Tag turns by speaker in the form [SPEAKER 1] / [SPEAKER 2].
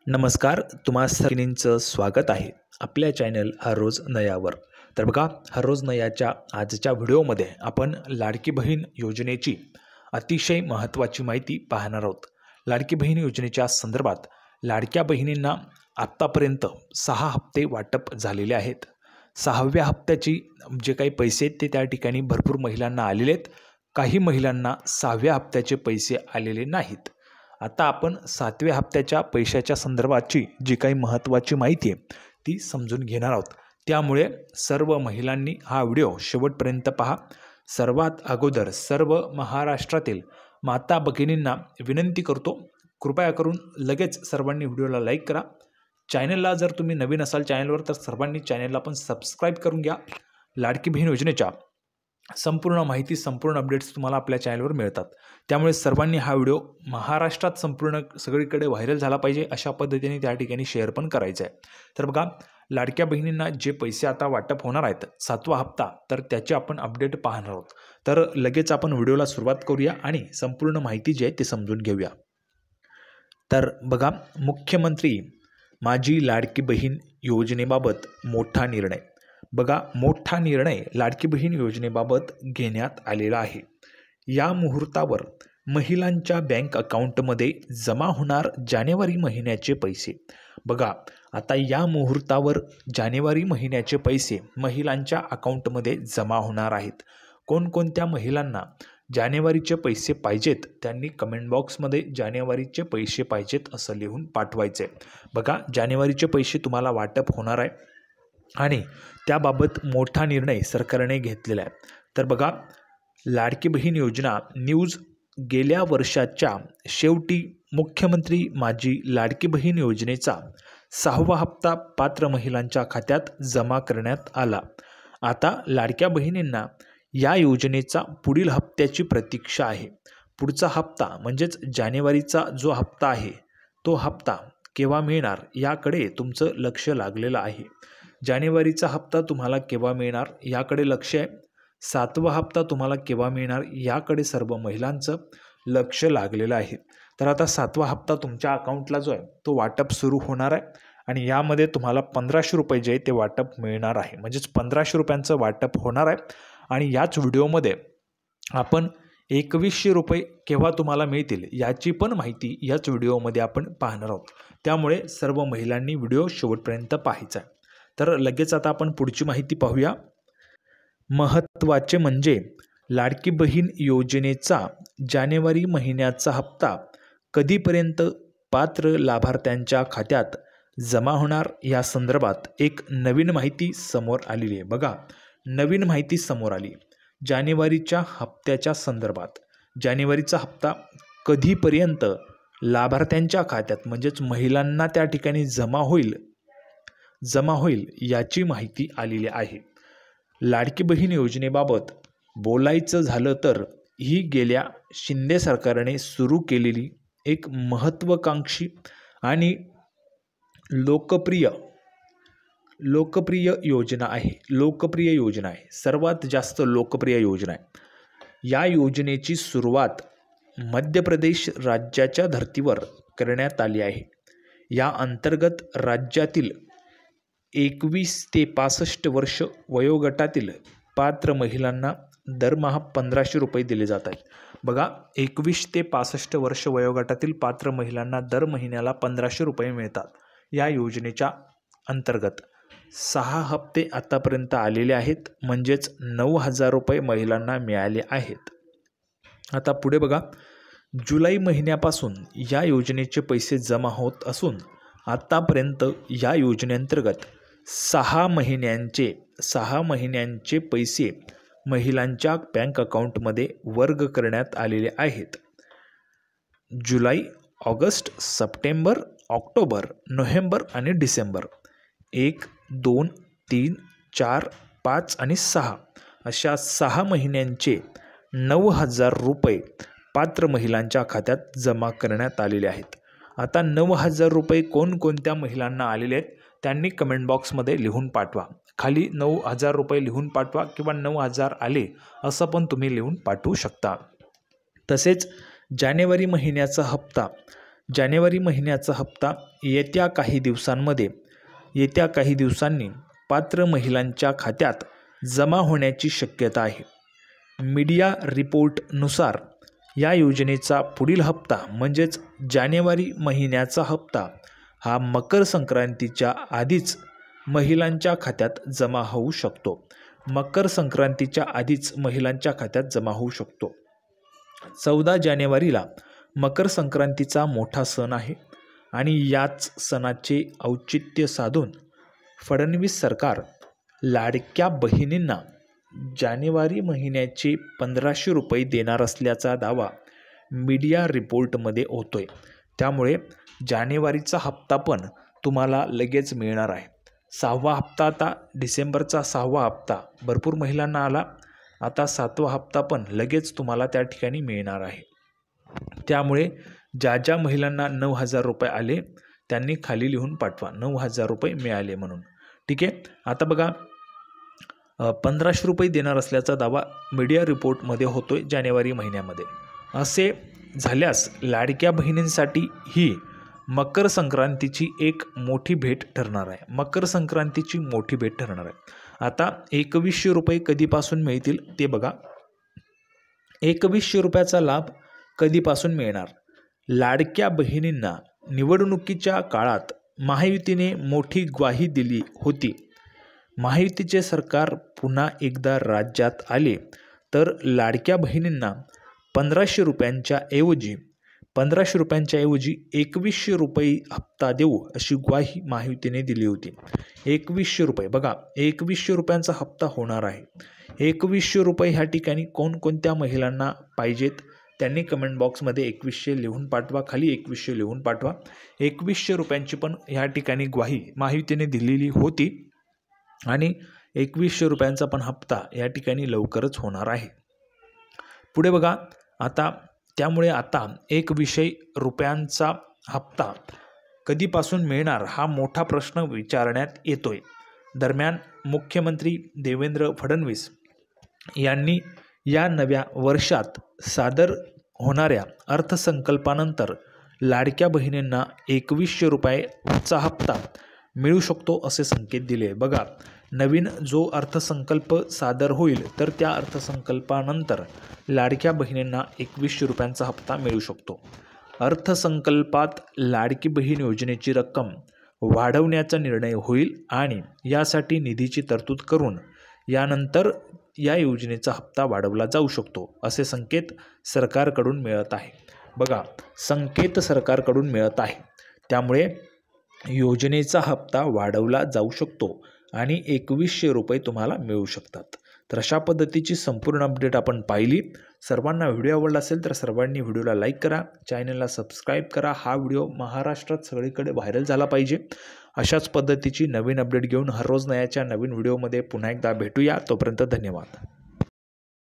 [SPEAKER 1] नमस्कार, तुम्हा सर्वांचं स्वागत आहे आपल्या चॅनल हर रोज नयावर. तर बघा, हर रोज नयाच्या आजच्या व्हिडिओमध्ये आपण लाडकी बहीण योजनेची अतिशय महत्त्वाची माहिती पाहणार आहोत. लाडकी बहीण योजनेच्या संदर्भात लाडक्या बहिणींना आत्तापर्यंत 6 हप्ते वाटप झालेले आहेत. 6व्या हप्त्याची जे काही पैसे आहेत ते त्या ठिकाणी भरपूर महिलांना आलेले आहेत. काही महिलांना 6व्या हप्त्याचे पैसे आलेले नाहीत. आता आपण 7व्या हप्त्याच्या पैशाच्या संदर्भाची जी काही महत्त्वाची माहिती आहे ती समजून घेणार आहोत. त्यामुळे सर्व महिलांनी हा व्हिडिओ शेवटपर्यंत पहा. सर्वात अगोदर सर्व महाराष्ट्रातील माता भगिनींना विनंती करतो, कृपया करून लगेच सर्वांनी व्हिडिओला लाईक करा. चॅनलला जर तुम्ही नवीन असाल चॅनलवर तर सर्वांनी चॅनलला पण सबस्क्राईब करून घ्या. लाडकी बहीण योजनेच्या संपूर्ण माहिती, संपूर्ण अपडेट्स तुम्हाला आपल्या चॅनलवर मिळतात. त्यामुळे सर्वांनी हा व्हिडिओ महाराष्ट्रात संपूर्ण सगळीकडे व्हायरल झाला पाहिजे अशा पद्धतीने त्या ठिकाणी शेअर पण करायचं आहे. तर बघा, लाडक्या बहिणींना जे पैसे आता वाटप होणार आहेत 7वा हप्ता, तर त्याचे आपण अपडेट पाहणार आहोत. तर लगेच आपण व्हिडिओला सुरुवात करूया आणि संपूर्ण माहिती जी आहे ती समजून घेऊया. तर बघा, मुख्यमंत्री माझी लाडकी बहीण योजनेबाबत मोठा निर्णय. बघा, मोठा निर्णय लाडकी बहीण योजनेबाबत घेण्यात आलेला आहे. या मुहूर्तावर महिलांच्या बँक अकाउंटमध्ये जमा होणार जानेवारी महिन्याचे पैसे. बघा, आता या मुहूर्तावर जानेवारी महिन्याचे पैसे महिलांच्या अकाउंटमध्ये जमा होणार आहेत. कोणकोणत्या महिलांना जानेवारीचे पैसे पाहिजेत त्यांनी कमेंट बॉक्समध्ये जानेवारीचे पैसे पाहिजेत असं लिहून पाठवायचे. बघा, जानेवारीचे पैसे तुम्हाला वाटप होणार आहे आणि त्याबाबत मोठा निर्णय सरकारने घेतलेला आहे. तर बघा, लाडकी बहीण योजना न्यूज. गेल्या वर्षाच्या शेवटी मुख्यमंत्री माझी लाडकी बहीण योजनेचा 6वा हप्ता पात्र महिलांच्या खात्यात जमा करण्यात आला. आता लाडक्या बहिणींना या योजनेचा पुढील हप्त्याची प्रतीक्षा आहे. पुढचा हप्ता म्हणजेच जानेवारीचा जो हप्ता आहे तो हप्ता केव्हा मिळणार याकडे तुमचं लक्ष लागलेलं आहे. जानेवारीचा हप्ता तुम्हाला केव्हा मिळणार याकडे लक्ष आहे. 7वा हप्ता तुम्हाला केव्हा मिळणार याकडे सर्व महिलांचं लक्ष लागलेलं आहे. तर आता 7वा हप्ता तुमच्या अकाउंटला जो आहे तो वाटप सुरू होणार आहे आणि यामध्ये तुम्हाला 1500 रुपये जे आहे ते वाटप मिळणार आहे. म्हणजेच 1500 रुपयांचं वाटप होणार आहे आणि याच व्हिडिओमध्ये आपण 2100 रुपये केव्हा तुम्हाला मिळतील याची पण माहिती याच व्हिडिओमध्ये आपण पाहणार आहोत. त्यामुळे सर्व महिलांनी व्हिडिओ शेवटपर्यंत पाहायचा आहे. तर लगेच आता आपण पुढची माहिती पाहूया. महत्त्वाचे म्हणजे लाडकी बहीण योजनेचा जानेवारी महिन्याचा हप्ता कधीपर्यंत पात्र लाभार्थ्यांच्या खात्यात जमा होणार या संदर्भात एक नवीन माहिती समोर आलेली आहे. बघा, नवीन माहिती समोर आली. जानेवारीच्या हप्त्याच्या संदर्भात जानेवारीचा हप्ता कधीपर्यंत लाभार्थ्यांच्या खात्यात म्हणजेच महिलांना त्या ठिकाणी जमा होईल याची माहिती आलेली आहे. लाडकी बहीण योजनेबाबत बोलायचं झालं तर ही गेल्या शिंदे सरकारने सुरू केलेली एक महत्त्वाकांक्षी आणि लोकप्रिय योजना आहे. सर्वात जास्त लोकप्रिय योजना आहे. या योजनेची सुरुवात मध्य प्रदेश राज्याच्या धर्तीवर करण्यात आली आहे. या अंतर्गत राज्यातील 21 ते 65 वर्ष वयोगटातील पात्र महिलांना दरमहा 1500 रुपये दिले जात आहेत. बघा, 21 ते 65 वर्ष वयोगटातील पात्र महिलांना दर महिन्याला 1500 रुपये मिळतात. या योजनेच्या अंतर्गत 6 हप्ते आतापर्यंत आलेले आहेत. म्हणजेच 9000 रुपये महिलांना मिळाले आहेत. आता पुढे बघा, जुलै महिन्यापासून या योजनेचे पैसे जमा होत असून आतापर्यंत या योजनेअंतर्गत 6 महिन्यांचे पैसे महिलांच्या बँक अकाउंटमध्ये वर्ग करण्यात आलेले आहेत. जुलै, ऑगस्ट, सप्टेंबर, ऑक्टोबर, नोव्हेंबर आणि डिसेंबर 1, 2, 3, 4, 5 आणि 6 अशा 6 महिन्यांचे 9000 रुपये पात्र महिलांच्या खात्यात जमा करण्यात आलेले आहेत. आता 9000 रुपये कोणकोणत्या महिलांना आलेले आहेत त्यांनी कमेंट बॉक्समध्ये लिहून पाठवा. खाली 9000 रुपये लिहून पाठवा किंवा 9000 आले असं पण तुम्ही लिहून पाठवू शकता. तसेच जानेवारी महिन्याचा हप्ता जानेवारी महिन्याचा हप्ता येत्या काही दिवसांनी पात्र महिलांच्या खात्यात जमा होण्याची शक्यता आहे. मीडिया रिपोर्टनुसार या योजनेचा पुढील हप्ता म्हणजेच जानेवारी महिन्याचा हप्ता हा मकर संक्रांतीच्या आधीच महिलांच्या खात्यात जमा होऊ शकतो. 14 जानेवारीला मकर संक्रांतीचा मोठा सण आहे आणि याच सणाचे औचित्य साधून फडणवीस सरकार लाडक्या बहिणींना जानेवारी महिन्याचे 1500 रुपये देणार असल्याचा दावा मीडिया रिपोर्टमध्ये होतोय. त्यामुळे जानेवारीचा हप्ता पण तुम्हाला लगेच मिळणार आहे. 6वा हप्ता, आता डिसेंबरचा 6वा हप्ता भरपूर महिलांना आला. आता 7वा हप्ता पण लगेच तुम्हाला त्या ठिकाणी मिळणार आहे. त्यामुळे ज्या महिलांना 9000 रुपये आले त्यांनी खाली लिहून पाठवा 9000 रुपये मिळाले म्हणून. ठीक आहे. आता बघा 1500 रुपये देणार असल्याचा दावा मीडिया रिपोर्टमध्ये होतोय जानेवारी महिन्यामध्ये. असे झाल्यास लाडक्या बहिणींसाठी ही मकर संक्रांतीची एक मोठी भेट ठरणार आहे. आता 2100 रुपये कधीपासून मिळतील ते बघा. 2100 रुपयाचा लाभ कधीपासून मिळणार? लाडक्या बहिणींना निवडणुकीच्या काळात महायुतीने मोठी ग्वाही दिली होती. महायुतीचे सरकार पुन्हा एकदा राज्यात आले तर लाडक्या बहिणींना 1500 रुपयांच्या ऐवजी 2100 रुपये हप्ता देऊ अशी ग्वाही महायुतीने दिली होती. 2100 रुपये बघा, 2100 रुपयांचा हप्ता होणार आहे. 2100 रुपये ह्या ठिकाणी कोणकोणत्या महिलांना पाहिजेत त्यांनी कमेंट बॉक्समध्ये 2100 लिहून पाठवा. खाली 2100 लिहून पाठवा. 2100 रुपयांची पण ह्या ठिकाणी ग्वाही महायुतीने दिलेली होती आणि 2100 रुपयांचा पण हप्ता या ठिकाणी लवकरच होणार आहे. पुढे बघा, त्यामुळे आता 2100 रुपयांचा हप्ता कधीपासून मिळणार हा मोठा प्रश्न विचारण्यात येतोय. दरम्यान मुख्यमंत्री देवेंद्र फडणवीस यांनी या नव्या वर्षात सादर होणाऱ्या अर्थसंकल्पानंतर लाडक्या बहिणींना 2100 रुपयाचा हप्ता मिळू शकतो असे संकेत दिले. बघा, नवीन जो अर्थसंकल्प सादर होईल तर त्या अर्थसंकल्पानंतर लाडक्या बहिणींना 2100 रुपयांचा हप्ता मिळू शकतो. अर्थसंकल्पात लाडकी बहीण योजनेची रक्कम वाढवण्याचा निर्णय होईल आणि यासाठी निधीची तरतूद करून यानंतर या योजनेचा हप्ता वाढवला जाऊ शकतो असे संकेत सरकारकडून मिळत आहे. बघा, संकेत सरकारकडून मिळत आहे. त्यामुळे योजनेचा हप्ता वाढवला जाऊ शकतो आणि 2100 रुपये तुम्हाला मिळू शकतात. तर अशा पद्धतीची संपूर्ण अपडेट आपण पाहिली. सर्वांना व्हिडिओ आवडला असेल तर सर्वांनी व्हिडिओला लाईक करा, चॅनलला सबस्क्राईब करा. हा व्हिडिओ महाराष्ट्रात सगळीकडे व्हायरल झाला पाहिजे. अशाच पद्धतीची नवीन अपडेट घेऊन हर रोज नयाच्या नवीन व्हिडिओमध्ये पुन्हा एकदा भेटूया. तोपर्यंत धन्यवाद.